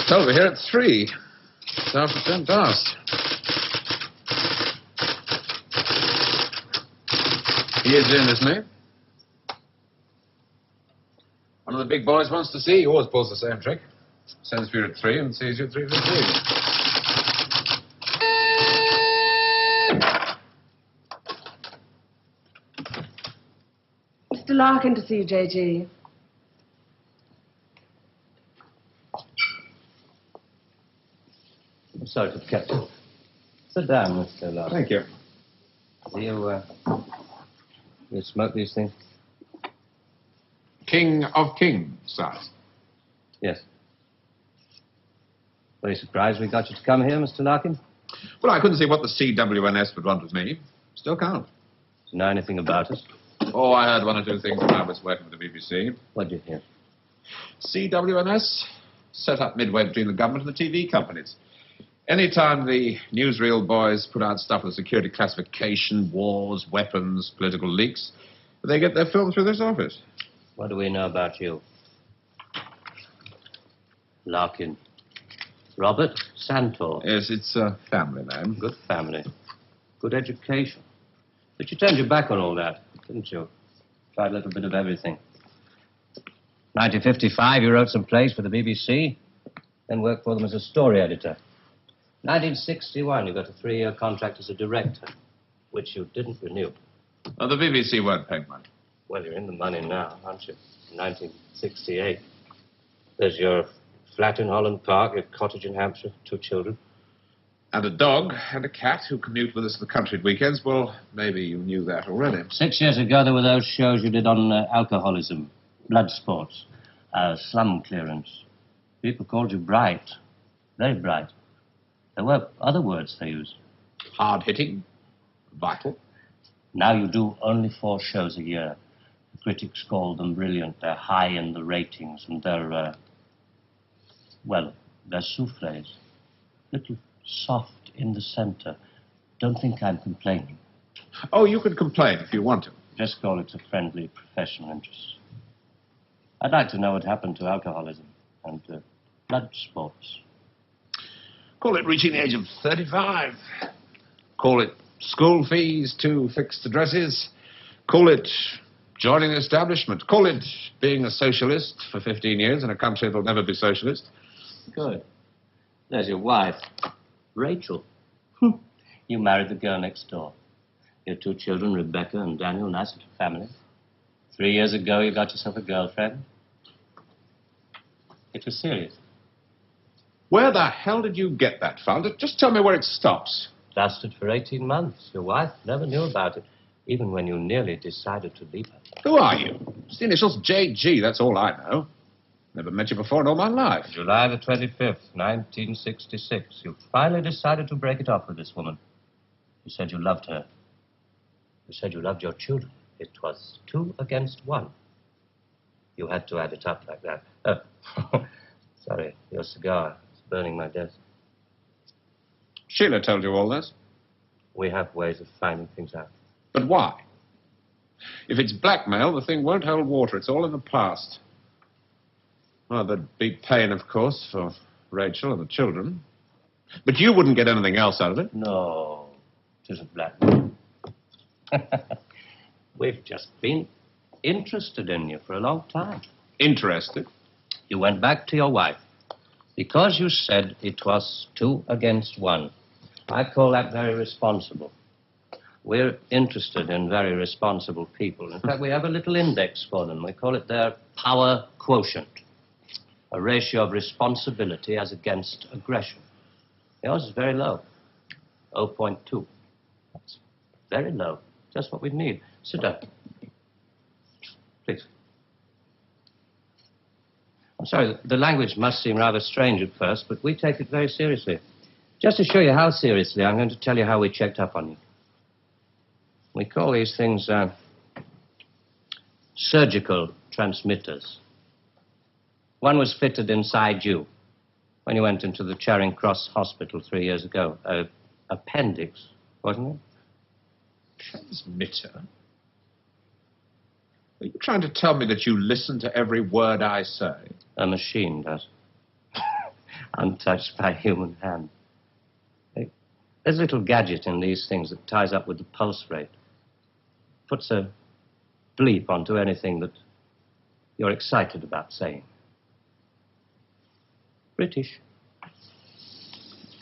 Told we're here at 3. It's after 10 past. He is in, isn't he? One of the big boys wants to see you. He always pulls the same trick. Sends for you at 3 and sees you at 3:15. Mr. Larkin to see you, J.G. I'm sorry to kept you. Sit down, Mr. Larkin. Thank you. Do you smoke these things? King of Kings, size. Yes. Very surprised we got you to come here, Mr. Larkin. Well, I couldn't see what the CWNS would want with me. Still can't. Do you know anything about us? Oh, I heard 1 or 2 things when I was working with the BBC. What did you hear? CWNS set up midway between the government and the TV companies. Anytime the newsreel boys put out stuff with security classification, wars, weapons, political leaks, they get their film through this office. What do we know about you? Larkin. Robert Santor. Yes, it's a family name. Good family. Good education. But you turned your back on all that, didn't you? Tried a little bit of everything. 1955, you wrote some plays for the BBC, then worked for them as a story editor. 1961, you got a 3-year contract as a director, which you didn't renew. Oh, the BBC weren't paying money. Well, you're in the money now, aren't you? 1968. There's your flat in Holland Park, your cottage in Hampshire, 2 children. And a dog and a cat who commute with us to the country at weekends. Well, maybe you knew that already. 6 years ago, there were those shows you did on alcoholism, blood sports, slum clearance. People called you bright, very bright. There were other words they used. Hard-hitting, vital. Now you do only 4 shows a year. The critics call them brilliant. They're high in the ratings, and they're, they're souffles. Little soft in the center. Don't think I'm complaining. Oh, you can complain if you want to. Just call it a friendly professional interest. I'd like to know what happened to alcoholism and blood sports. Call it reaching the age of 35. Call it school fees, 2 fixed addresses. Call it joining the establishment. Call it being a socialist for 15 years in a country that'll never be socialist. Good. There's your wife, Rachel. You married the girl next door. Your 2 children, Rebecca and Daniel, nice little family. 3 years ago, you got yourself a girlfriend. It was serious. Where the hell did you get that, Founder? Just tell me where it stops. Lasted for 18 months. Your wife never knew about it, even when you nearly decided to leave her. Who are you? It's the initials J.G., that's all I know. Never met you before in all my life. July the 25th, 1966. You finally decided to break it off with this woman. You said you loved her. You said you loved your children. It was 2 against 1. You had to add it up like that. Sorry, your cigar is burning my desk. Sheila told you all this? We have ways of finding things out. But why? If it's blackmail, the thing won't hold water. It's all in the past. Well, there'd be pain, of course, for Rachel and the children. But you wouldn't get anything else out of it. No, it isn't blackmail. We've just been interested in you for a long time. Interested? You went back to your wife because you said it was 2 against 1. I call that very responsible. We're interested in very responsible people. In fact, we have a little index for them. We call it their power quotient, a ratio of responsibility as against aggression. Yours is very low, 0.2. That's very low, just what we need. Sit down, please. I'm sorry, the language must seem rather strange at first, but we take it very seriously. Just to show you how seriously, I'm going to tell you how we checked up on you. We call these things surgical transmitters. One was fitted inside you when you went into the Charing Cross Hospital 3 years ago. Appendix, wasn't it? Transmitter? Are you trying to tell me that you listen to every word I say? A machine does. untouched by human hand. There's a little gadget in these things that ties up with the pulse rate. Puts a bleep onto anything that you're excited about saying. British.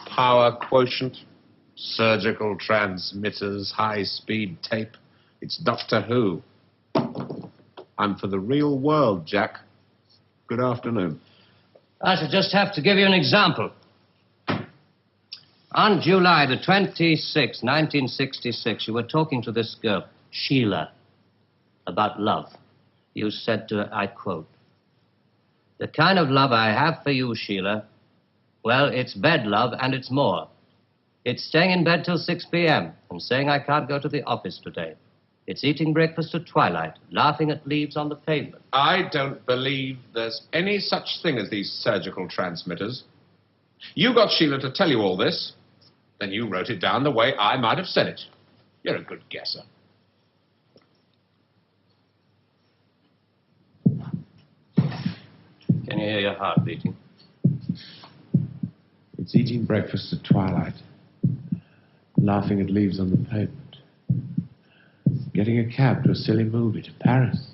Power quotient, surgical transmitters, high-speed tape. It's Doctor Who. I'm for the real world, Jack. Good afternoon. I shall just have to give you an example. On July the 26th, 1966, you were talking to this girl, Sheila, about love. You said to her, I quote, "The kind of love I have for you, Sheila, well, it's bed love and it's more. It's staying in bed till 6 p.m. and saying I can't go to the office today. It's eating breakfast at twilight, laughing at leaves on the pavement." I don't believe there's any such thing as these surgical transmitters. You got Sheila to tell you all this, then you wrote it down the way I might have said it. You're a good guesser. Can you hear your heart beating? It's eating breakfast at twilight, laughing at leaves on the pavement, getting a cab to a silly movie to Paris.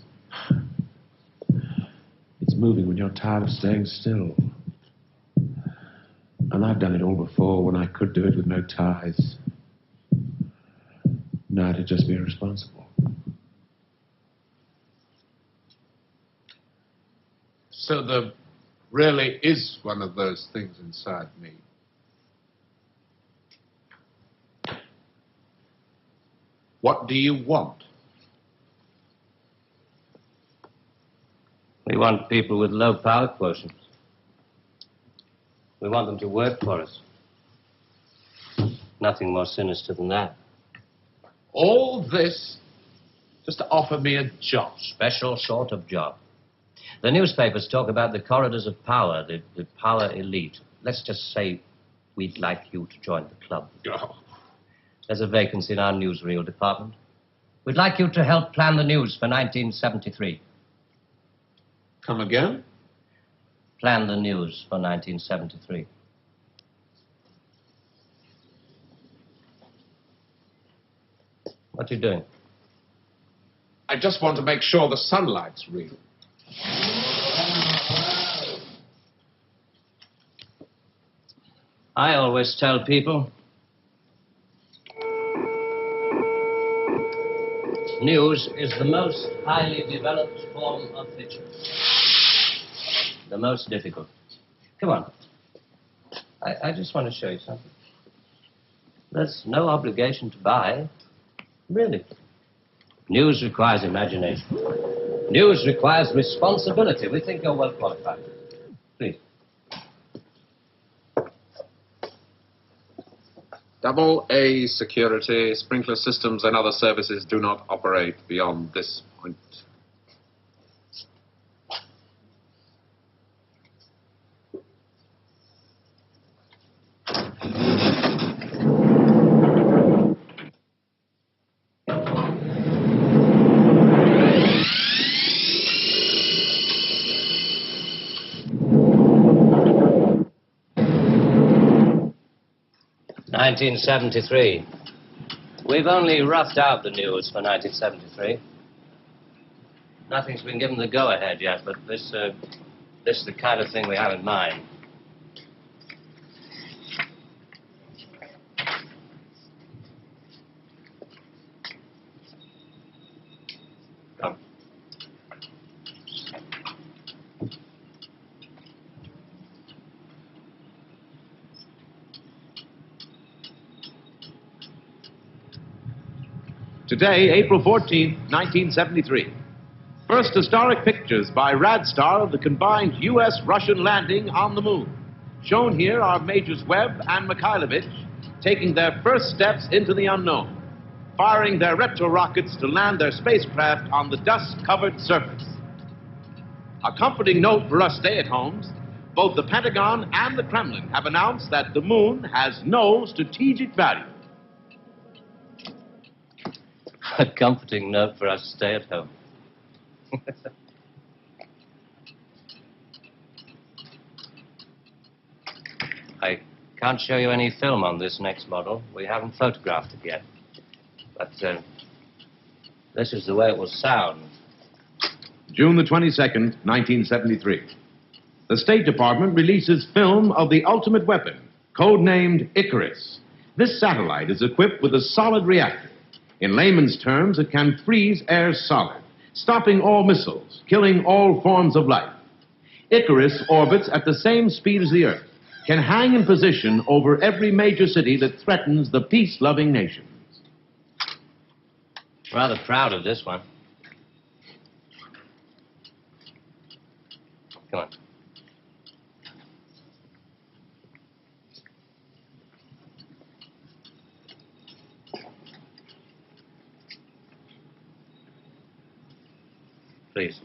It's moving when you're tired of staying still. And I've done it all before when I could do it with no ties. Now it'd just be irresponsible. So there really is one of those things inside me. What do you want? We want people with low power quotients. We want them to work for us. Nothing more sinister than that. All this just to offer me a job. Special sort of job. The newspapers talk about the corridors of power, the power elite. Let's just say we'd like you to join the club. Oh. There's a vacancy in our newsreel department. We'd like you to help plan the news for 1973. Come again? Plan the news for 1973. What are you doing? I just want to make sure the sunlight's real. I always tell people, news is the most highly developed form of fiction. The most difficult. Come on. I just want to show you something. There's no obligation to buy. Really. News requires imagination. News requires responsibility. We think you're well qualified. Please. Double A security, sprinkler systems and other services do not operate beyond this point. '73. We've only roughed out the news for 1973. Nothing's been given the go-ahead yet, but this is the kind of thing we have in mind. Come. Today, April 14th, 1973. First historic pictures by Radstar of the combined U.S.-Russian landing on the moon. Shown here are Majors Webb and Mikhailovich taking their first steps into the unknown, firing their retro-rockets to land their spacecraft on the dust-covered surface. A comforting note for us stay-at-homes, both the Pentagon and the Kremlin have announced that the moon has no strategic value. A comforting note for us to stay at home. I can't show you any film on this next model. We haven't photographed it yet. But this is the way it will sound. June the 22nd, 1973. The State Department releases film of the ultimate weapon, codenamed Icarus. This satellite is equipped with a solid reactor. In layman's terms, it can freeze air solid, stopping all missiles, killing all forms of life. Icarus orbits at the same speed as the Earth, can hang in position over every major city that threatens the peace-loving nations. Rather proud of this one. Come on. Please,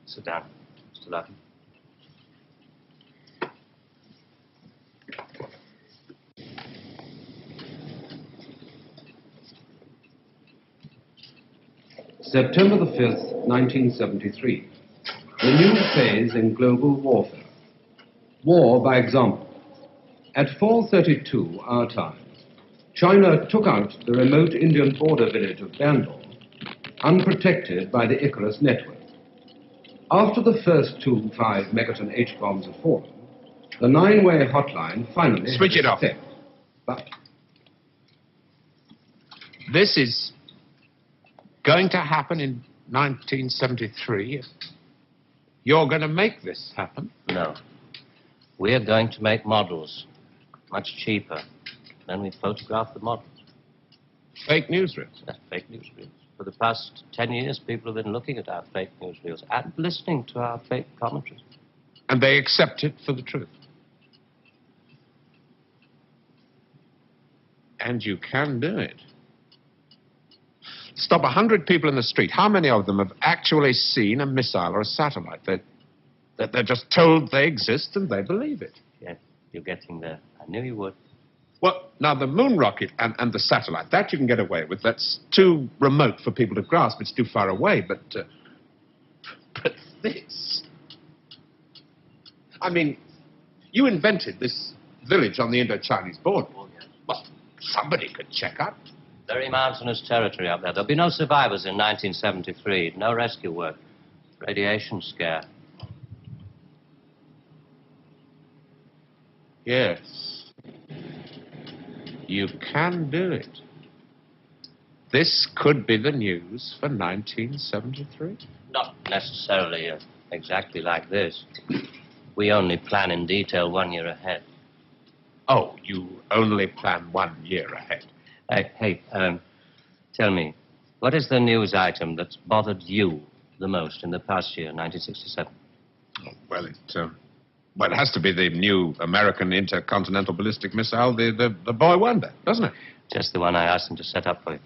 sit down, Mr. Larkin. September the 5th, 1973. The new phase in global warfare. War by example. At 4:32 our time, China took out the remote Indian border village of Bandar, unprotected by the Icarus network. After the first 2 5-megaton H-bombs had fallen, the 9-way hotline finally Switch had it off. effect. But This is going to happen in 1973. You're going to make this happen? No. We're going to make models, much cheaper. Then we photograph the models. Fake newsreels. That's fake newsreels. For the past 10 years, people have been looking at our fake newsreels and listening to our fake commentaries. And they accept it for the truth. And you can do it. Stop 100 people in the street. How many of them have actually seen a missile or a satellite? They're just told they exist and they believe it. Yeah, you're getting there. I knew you would. Well, now, the moon rocket and the satellite, that you can get away with. That's too remote for people to grasp. It's too far away. But this... I mean, you invented this village on the Indo-Chinese border. Well, somebody could check up. Very mountainous territory up there. There'll be no survivors in 1973. No rescue work. Radiation scare. Yes. You can do it. This could be the news for 1973. Not necessarily exactly like this. We only plan in detail 1 year ahead. Oh, you only plan 1 year ahead. Hey, tell me, what is the news item that's bothered you the most in the past year, 1967? Well, it has to be the new American intercontinental ballistic missile, the Boy Wonder, doesn't it? Just the one I asked him to set up for you.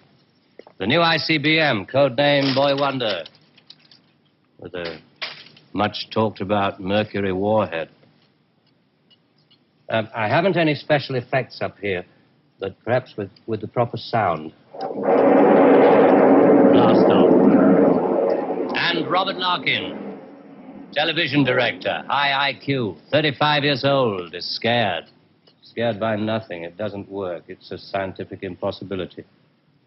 The new ICBM, codename Boy Wonder, with a much-talked-about Mercury warhead. I haven't any special effects up here, but perhaps with the proper sound. Blast off. And Robert Larkin, television director, high IQ, 35 years old, is scared. Scared by nothing. It doesn't work. It's a scientific impossibility.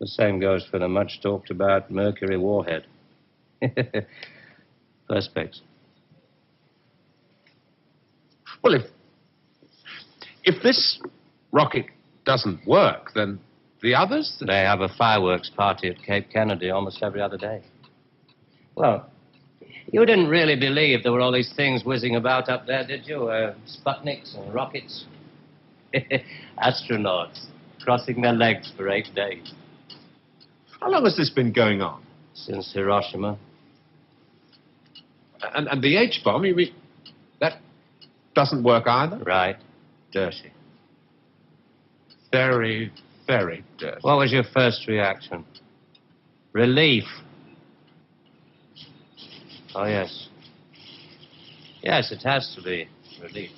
The same goes for the much-talked-about Mercury warhead. Perspex. Well, if this rocket doesn't work, then the others... They have a fireworks party at Cape Kennedy almost every other day. Well, you didn't really believe there were all these things whizzing about up there, did you? Sputniks and rockets. Astronauts crossing their legs for 8 days. How long has this been going on? Since Hiroshima. And the H-bomb, you mean, that doesn't work either? Right. Dirty. Very, very dirty. What was your first reaction? Relief. Oh, yes. Yes, it has to be relief.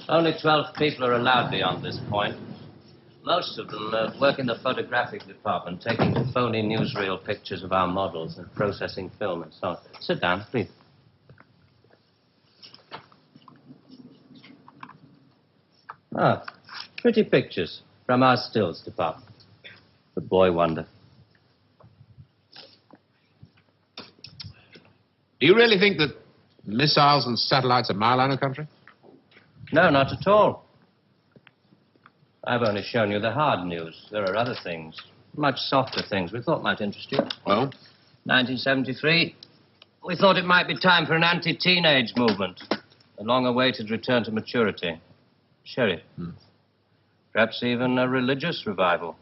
Only 12 people are allowed beyond this point. Most of them work in the photographic department, taking phony newsreel pictures of our models and processing film and so on. Sit down, please. Ah, pretty pictures from our stills department. The boy wonder. Do you really think that missiles and satellites are my line of country? No, not at all. I've only shown you the hard news. There are other things, much softer things we thought might interest you. Well? 1973, we thought it might be time for an anti-teenage movement. A long-awaited return to maturity. Sheriff. Perhaps even a religious revival.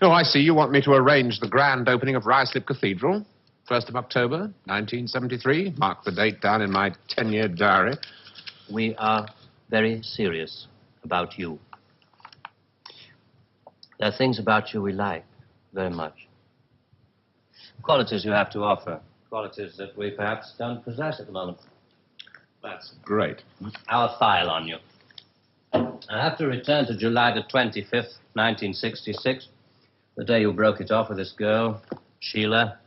Oh, I see. You want me to arrange the grand opening of Ruislip Cathedral. 1st of October, 1973. Mark the date down in my 10-year diary. We are very serious about you. There are things about you we like very much. Qualities you have to offer. Qualities that we perhaps don't possess at the moment. That's great. Our file on you. I have to return to July the 25th, 1966, the day you broke it off with this girl, Sheila.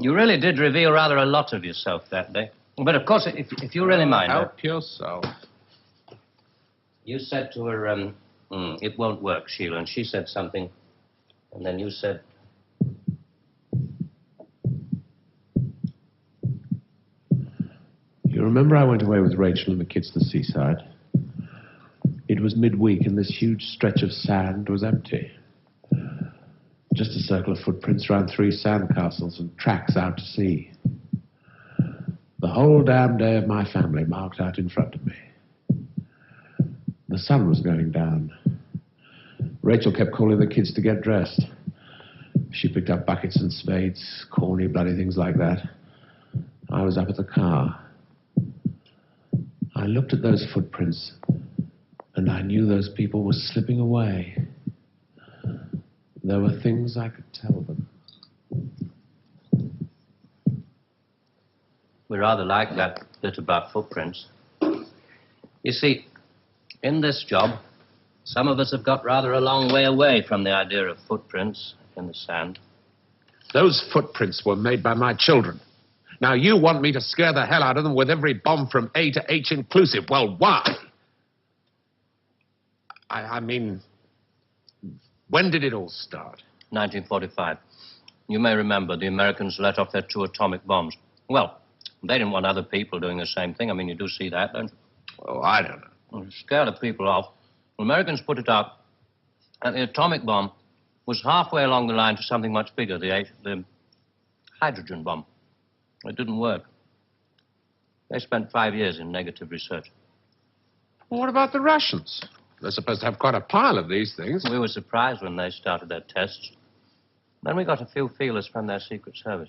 You really did reveal rather a lot of yourself that day. But, of course, if you really mind... Help yourself. You said to her, it won't work, Sheila, and she said something, and then you said... You remember I went away with Rachel and the kids to the seaside? It was midweek, and this huge stretch of sand was empty. Just a circle of footprints around 3 sandcastles and tracks out to sea. The whole damn day of my family marked out in front of me. The sun was going down. Rachel kept calling the kids to get dressed. She picked up buckets and spades, corny, bloody things like that. I was up at the car. I looked at those footprints, and I knew those people were slipping away. There were things I could tell them. We rather like that bit about footprints. You see, in this job, some of us have got rather a long way away from the idea of footprints in the sand. Those footprints were made by my children. Now, you want me to scare the hell out of them with every bomb from A to H inclusive. Well, why? I mean, when did it all start? 1945. You may remember the Americans let off their 2 atomic bombs. Well, they didn't want other people doing the same thing. I mean, you do see that, don't you? Oh, I don't know. Well, to scare the people off, the Americans put it out, and the atomic bomb was halfway along the line to something much bigger, the hydrogen bomb. It didn't work. They spent 5 years in negative research. Well, what about the Russians? They're supposed to have quite a pile of these things. We were surprised when they started their tests. Then we got a few feelers from their Secret Service.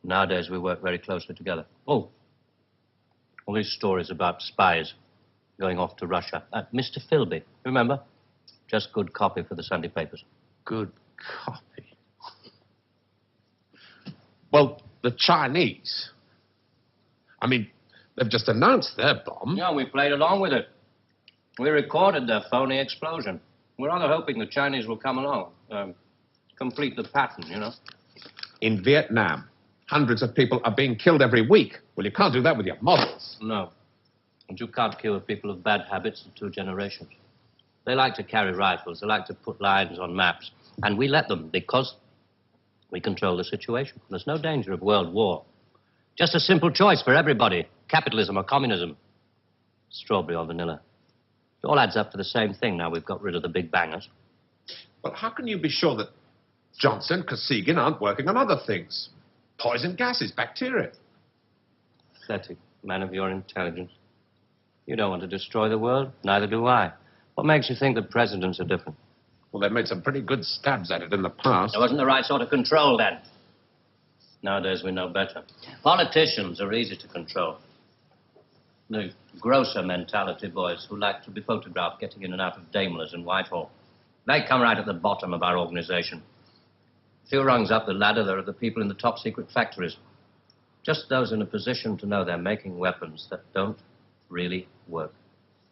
Nowadays, we work very closely together. Oh, all these stories about spies going off to Russia. Mr. Philby, remember? Just good copy for the Sunday papers. Good copy. Well, the Chinese. I mean, they've just announced their bomb. Yeah, we played along with it. We recorded their phony explosion. We're rather hoping the Chinese will come along, complete the pattern, you know. In Vietnam, hundreds of people are being killed every week. Well, you can't do that with your models. No. And you can't kill people of bad habits in 2 generations. They like to carry rifles. They like to put lines on maps. And we let them because we control the situation. There's no danger of world war. Just a simple choice for everybody. Capitalism or communism. Strawberry or vanilla. It all adds up to the same thing now we've got rid of the big bangers. Well, how can you be sure that Johnson, Kosygin aren't working on other things? Poison gases, bacteria. Pathetic man of your intelligence. You don't want to destroy the world. Neither do I. What makes you think that presidents are different? Well, they've made some pretty good stabs at it in the past. There wasn't the right sort of control then. Nowadays we know better. Politicians are easy to control. The grosser mentality boys who like to be photographed getting in and out of Daimlers in Whitehall. They come right at the bottom of our organization. A few rungs up the ladder, there are the people in the top secret factories. Just those in a position to know they're making weapons that don't really work.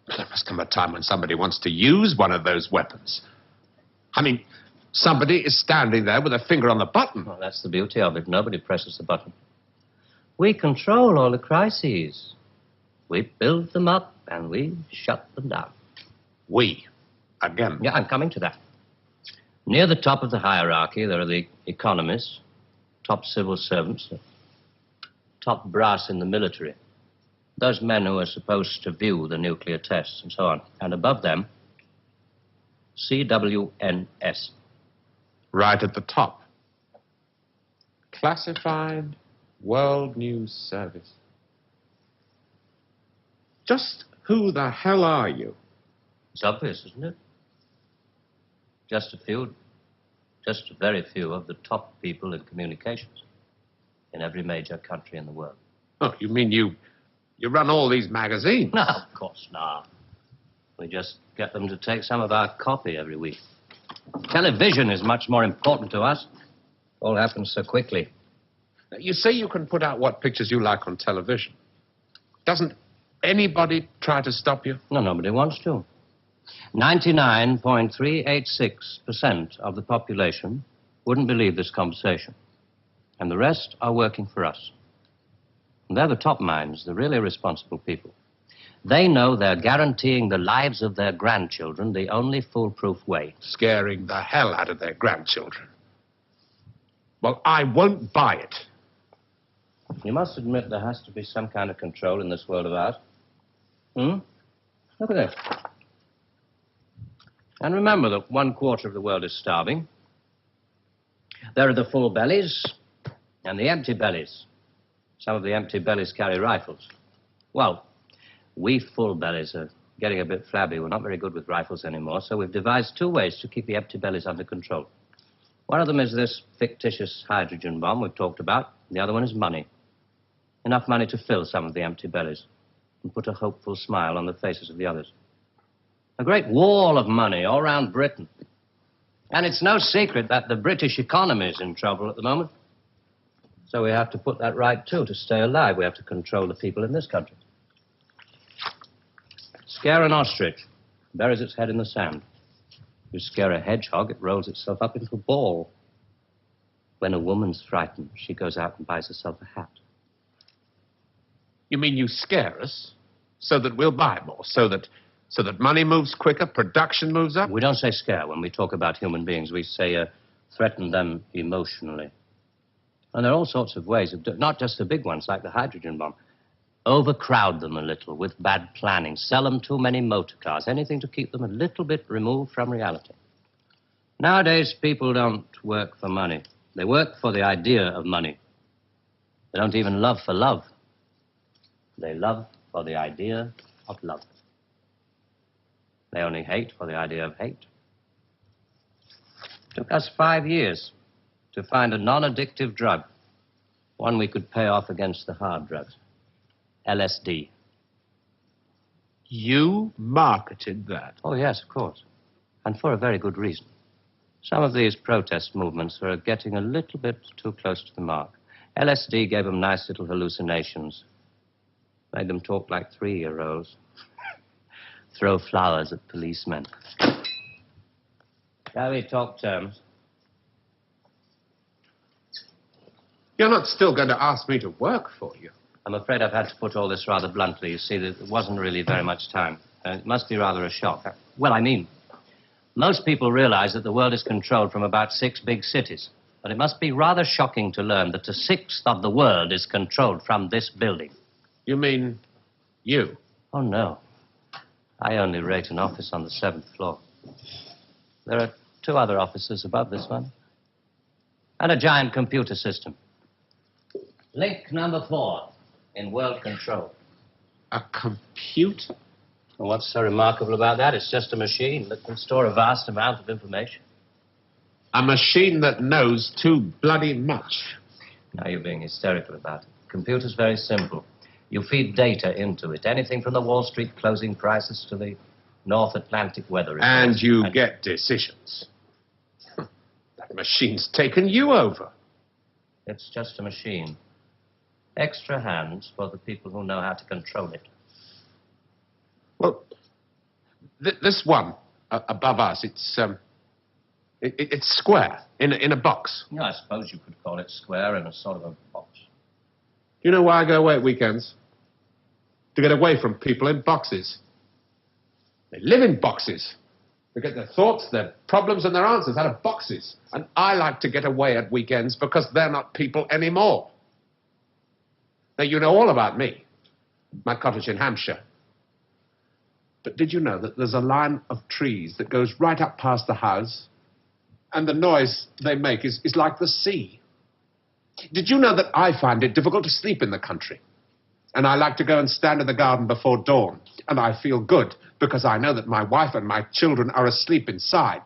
There must come a time when somebody wants to use one of those weapons. I mean, somebody is standing there with a finger on the button. Well, that's the beauty of it. Nobody presses the button. We control all the crises. We build them up and we shut them down. We. Again. Yeah, I'm coming to that. Near the top of the hierarchy, there are the economists, top civil servants, top brass in the military. Those men who are supposed to view the nuclear tests and so on. And above them, CWNS. Right at the top. Classified World News Service. Just who the hell are you? It's obvious, isn't it? Just a very few of the top people in communications in every major country in the world. Oh, you mean you run all these magazines? No, of course not. We just get them to take some of our copy every week. Television is much more important to us. All happens so quickly. You say you can put out what pictures you like on television. Doesn't anybody try to stop you? No, nobody wants to. 99.386% of the population wouldn't believe this conversation. And the rest are working for us. And they're the top minds, the really responsible people. They know they're guaranteeing the lives of their grandchildren the only foolproof way. Scaring the hell out of their grandchildren. Well, I won't buy it. You must admit there has to be some kind of control in this world of ours. Look at this. And remember that 1/4 of the world is starving. There are the full bellies and the empty bellies. Some of the empty bellies carry rifles. Well, we full bellies are getting a bit flabby. We're not very good with rifles anymore, so we've devised 2 ways to keep the empty bellies under control. One of them is this fictitious hydrogen bomb we've talked about. The other one is money. Enough money to fill some of the empty bellies and put a hopeful smile on the faces of the others. A great wall of money all around Britain. And it's no secret that the British economy is in trouble at the moment. So we have to put that right, too, to stay alive. We have to control the people in this country. Scare an ostrich, buries its head in the sand. You scare a hedgehog, it rolls itself up into a ball. When a woman's frightened, she goes out and buys herself a hat. You mean you scare us so that we'll buy more, so that money moves quicker, production moves up? We don't say scare when we talk about human beings. We say threaten them emotionally. And there are all sorts of ways of not just the big ones like the hydrogen bomb. Overcrowd them a little with bad planning. Sell them too many motor cars. Anything to keep them a little bit removed from reality. Nowadays, people don't work for money. They work for the idea of money. They don't even love for love. They love for the idea of love. They only hate for the idea of hate. It took us 5 years to find a non-addictive drug, one we could pay off against the hard drugs. LSD. You marketed that? Oh, yes, of course. And for a very good reason. Some of these protest movements are getting a little bit too close to the mark. LSD gave them nice little hallucinations. Made them talk like 3-year-olds. Throw flowers at policemen. Shall we talk terms? You're not still going to ask me to work for you? I'm afraid I've had to put all this rather bluntly. You see, there wasn't really very much time. It must be rather a shock. Well, I mean, most people realize that the world is controlled from about 6 big cities. But it must be rather shocking to learn that a 1/6 of the world is controlled from this building. You mean you? Oh, no. I only rate an office on the 7th floor. There are 2 other offices above this one. And a giant computer system. Link number 4 in world control. A computer? And what's so remarkable about that? It's just a machine that can store a vast amount of information. A machine that knows too bloody much. Now you're being hysterical about it. Computer's very simple. You feed data into it. Anything from the Wall Street closing prices to the North Atlantic weather reports. And you get decisions. That machine's taken you over. It's just a machine. Extra hands for the people who know how to control it. Well, This one above us, it's square in a box. Yeah, I suppose you could call it square in a sort of a box. You know why I go away at weekends? To get away from people in boxes. They live in boxes. They get their thoughts, their problems, and their answers out of boxes. And I like to get away at weekends because they're not people anymore. Now, you know all about me, my cottage in Hampshire. But did you know that there's a line of trees that goes right up past the house, and the noise they make is like the sea? Did you know that I find it difficult to sleep in the country? And I like to go and stand in the garden before dawn. And I feel good because I know that my wife and my children are asleep inside.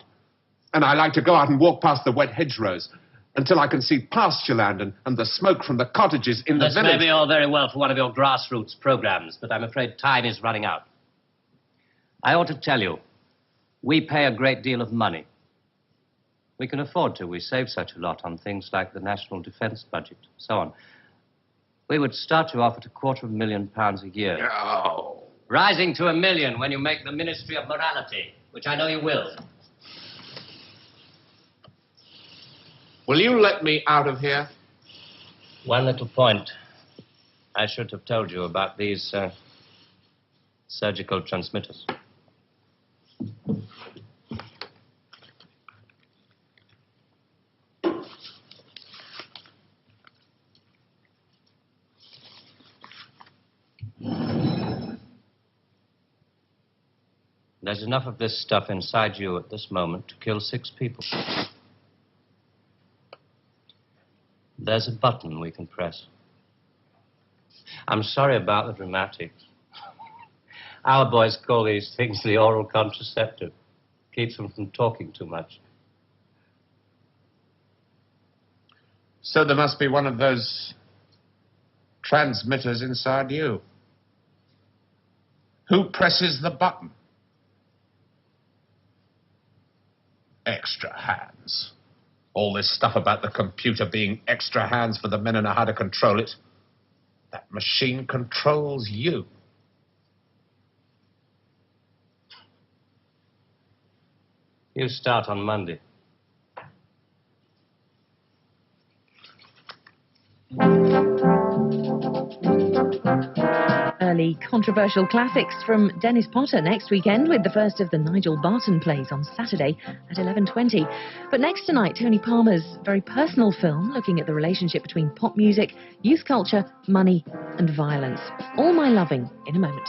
And I like to go out and walk past the wet hedgerows until I can see pasture land and the smoke from the cottages in the village. This may be all very well for one of your grassroots programs, but I'm afraid time is running out. I ought to tell you, we pay a great deal of money. We can afford to. We save such a lot on things like the national defense budget, so on. We would start you off at £250,000 a year. No. Rising to £1 million when you make the Ministry of Morality, which I know you will. Will you let me out of here? One little point. I should have told you about these surgical transmitters. There's enough of this stuff inside you at this moment to kill 6 people. There's a button we can press. I'm sorry about the dramatics. Our boys call these things the oral contraceptive. Keeps them from talking too much. So there must be one of those transmitters inside you. Who presses the button? Extra hands. All this stuff about the computer being extra hands for the men who know how to control it. That machine controls you. You start on Monday. Early controversial classics from Dennis Potter next weekend, with the first of the Nigel Barton plays on Saturday at 11:20. But next tonight, Tony Palmer's very personal film looking at the relationship between pop music, youth culture, money and violence. All My Loving in a moment.